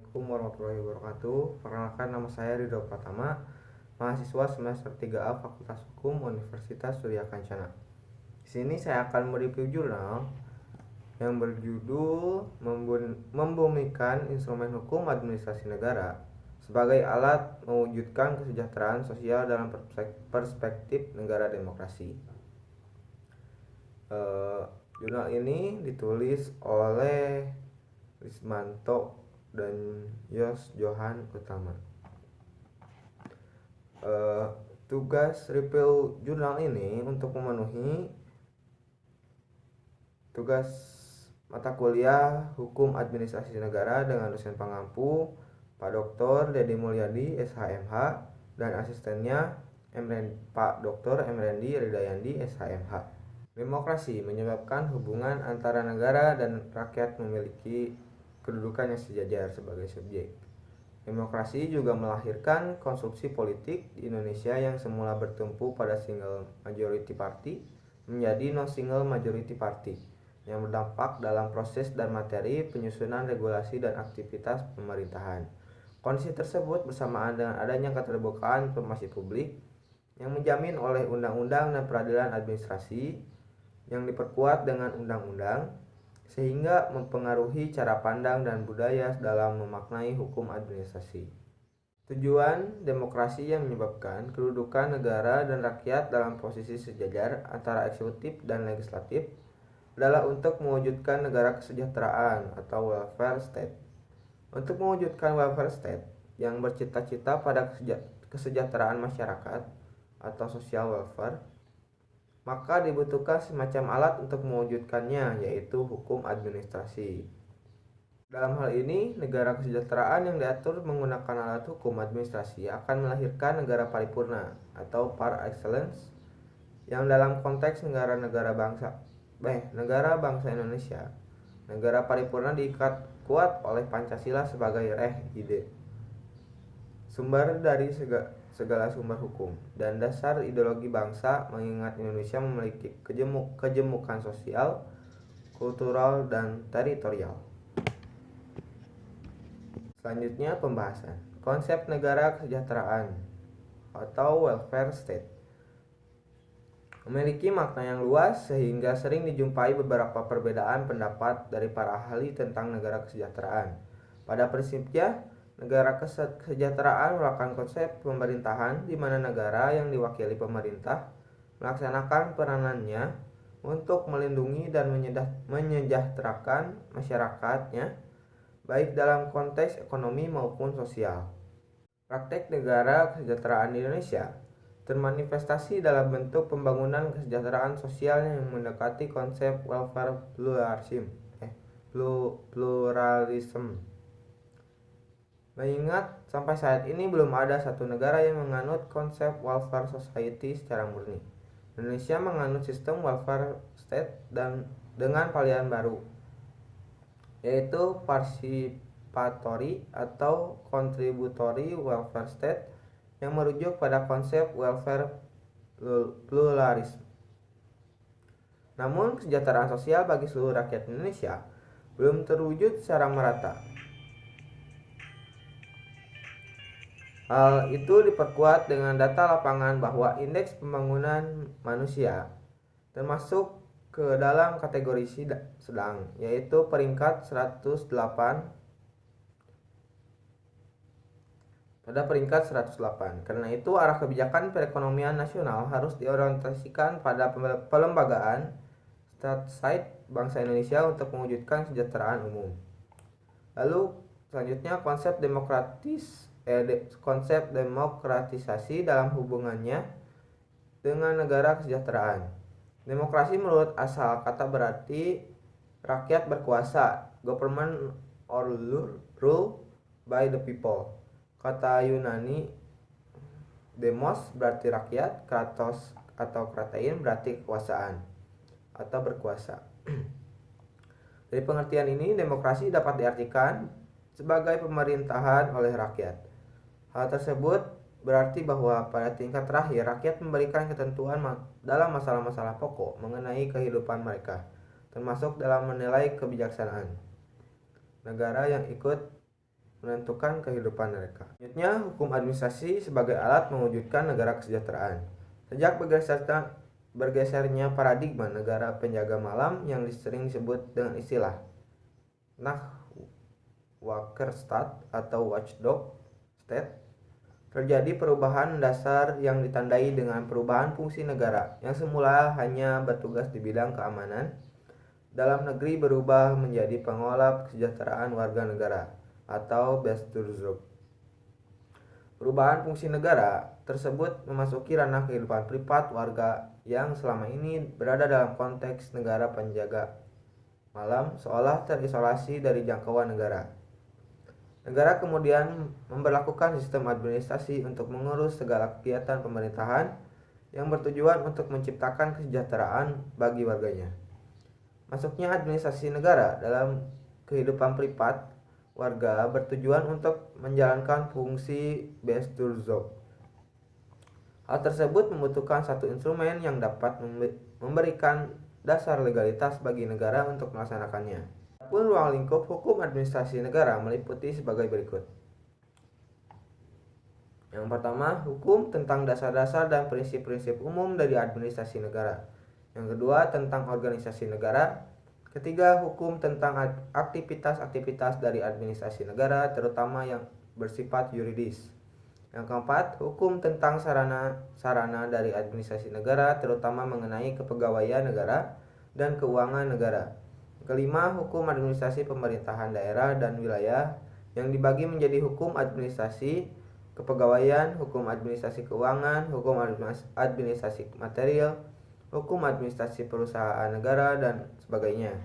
Assalamualaikum warahmatullahi wabarakatuh. Perkenalkan, nama saya Ridho Pratama, mahasiswa semester 3A Fakultas Hukum Universitas Surya Kencana. Di sini saya akan mereview jurnal yang berjudul Membumikan Instrumen Hukum Administrasi Negara sebagai alat mewujudkan kesejahteraan sosial dalam perspektif negara demokrasi. Jurnal ini ditulis oleh Rismanto dan Yos Johan Utama. Tugas review jurnal ini untuk memenuhi tugas mata kuliah Hukum Administrasi Negara dengan dosen pengampu Pak Dr. Dedi Mulyadi SHMH dan asistennya Pak Dr. Emrendi Ridayandi SHMH. Demokrasi menyebabkan hubungan antara negara dan rakyat memiliki kedudukan yang sejajar sebagai subjek. Demokrasi juga melahirkan konstruksi politik di Indonesia yang semula bertumpu pada single majority party menjadi non single majority party yang berdampak dalam proses dan materi penyusunan regulasi dan aktivitas pemerintahan. Kondisi tersebut bersamaan dengan adanya keterbukaan informasi publik yang menjamin oleh undang-undang dan peradilan administrasi yang diperkuat dengan undang-undang sehingga mempengaruhi cara pandang dan budaya dalam memaknai hukum administrasi. Tujuan demokrasi yang menyebabkan kedudukan negara dan rakyat dalam posisi sejajar antara eksekutif dan legislatif adalah untuk mewujudkan negara kesejahteraan atau welfare state. Untuk mewujudkan welfare state yang bercita-cita pada kesejahteraan masyarakat atau social welfare, maka dibutuhkan semacam alat untuk mewujudkannya, yaitu hukum administrasi. Dalam hal ini, negara kesejahteraan yang diatur menggunakan alat hukum administrasi akan melahirkan negara paripurna atau par excellence yang dalam konteks negara bangsa Indonesia. Negara paripurna diikat kuat oleh Pancasila sebagai ide, sumber dari segala sumber hukum dan dasar ideologi bangsa, mengingat Indonesia memiliki kejemukan sosial, kultural, dan teritorial. Selanjutnya pembahasan konsep negara kesejahteraan atau welfare state memiliki makna yang luas sehingga sering dijumpai beberapa perbedaan pendapat dari para ahli tentang negara kesejahteraan. Pada prinsipnya, negara kesejahteraan merupakan konsep pemerintahan di mana negara yang diwakili pemerintah melaksanakan peranannya untuk melindungi dan menyejahterakan masyarakatnya, baik dalam konteks ekonomi maupun sosial. Praktek negara kesejahteraan di Indonesia termanifestasi dalam bentuk pembangunan kesejahteraan sosial yang mendekati konsep welfare pluralism. Mengingat sampai saat ini belum ada satu negara yang menganut konsep welfare society secara murni. Indonesia menganut sistem welfare state dan dengan varian baru, yaitu participatory atau contributory welfare state yang merujuk pada konsep welfare pluralism. Namun, kesejahteraan sosial bagi seluruh rakyat Indonesia belum terwujud secara merata. Hal itu diperkuat dengan data lapangan bahwa indeks pembangunan manusia termasuk ke dalam kategori sedang, yaitu peringkat 108 pada peringkat 108. Karena itu arah kebijakan perekonomian nasional harus diorientasikan pada pelembagaan stateside bangsa Indonesia untuk mewujudkan kesejahteraan umum. Lalu selanjutnya konsep demokratisasi dalam hubungannya dengan negara kesejahteraan. Demokrasi menurut asal kata berarti rakyat berkuasa, government or rule by the people. Kata Yunani demos berarti rakyat, kratos atau kratein berarti kekuasaan atau berkuasa. Dari pengertian ini, demokrasi dapat diartikan sebagai pemerintahan oleh rakyat. Hal tersebut berarti bahwa pada tingkat terakhir rakyat memberikan ketentuan dalam masalah-masalah pokok mengenai kehidupan mereka, termasuk dalam menilai kebijaksanaan. Negara yang ikut menentukan kehidupan mereka. Selanjutnya, hukum administrasi sebagai alat mewujudkan negara kesejahteraan. Sejak bergesernya paradigma negara penjaga malam yang sering disebut dengan istilah Nachtwakerstat atau watchdog state, terjadi perubahan dasar yang ditandai dengan perubahan fungsi negara yang semula hanya bertugas di bidang keamanan dalam negeri berubah menjadi pengelola kesejahteraan warga negara atau Besturzuk. Perubahan fungsi negara tersebut memasuki ranah kehidupan privat warga yang selama ini berada dalam konteks negara penjaga malam seolah terisolasi dari jangkauan negara. Negara kemudian memberlakukan sistem administrasi untuk mengurus segala kegiatan pemerintahan yang bertujuan untuk menciptakan kesejahteraan bagi warganya. Masuknya administrasi negara dalam kehidupan privat warga bertujuan untuk menjalankan fungsi Besturzuk. Hal tersebut membutuhkan satu instrumen yang dapat memberikan dasar legalitas bagi negara untuk melaksanakannya. Adapun ruang lingkup hukum administrasi negara meliputi sebagai berikut. Yang pertama, hukum tentang dasar-dasar dan prinsip-prinsip umum dari administrasi negara. Yang kedua, tentang organisasi negara. Ketiga, hukum tentang aktivitas-aktivitas dari administrasi negara, terutama yang bersifat yuridis. Yang keempat, hukum tentang sarana dari administrasi negara, terutama mengenai kepegawaian negara dan keuangan negara. Kelima, hukum administrasi pemerintahan daerah dan wilayah yang dibagi menjadi hukum administrasi kepegawaian, hukum administrasi keuangan, hukum administrasi material, hukum administrasi perusahaan negara, dan sebagainya.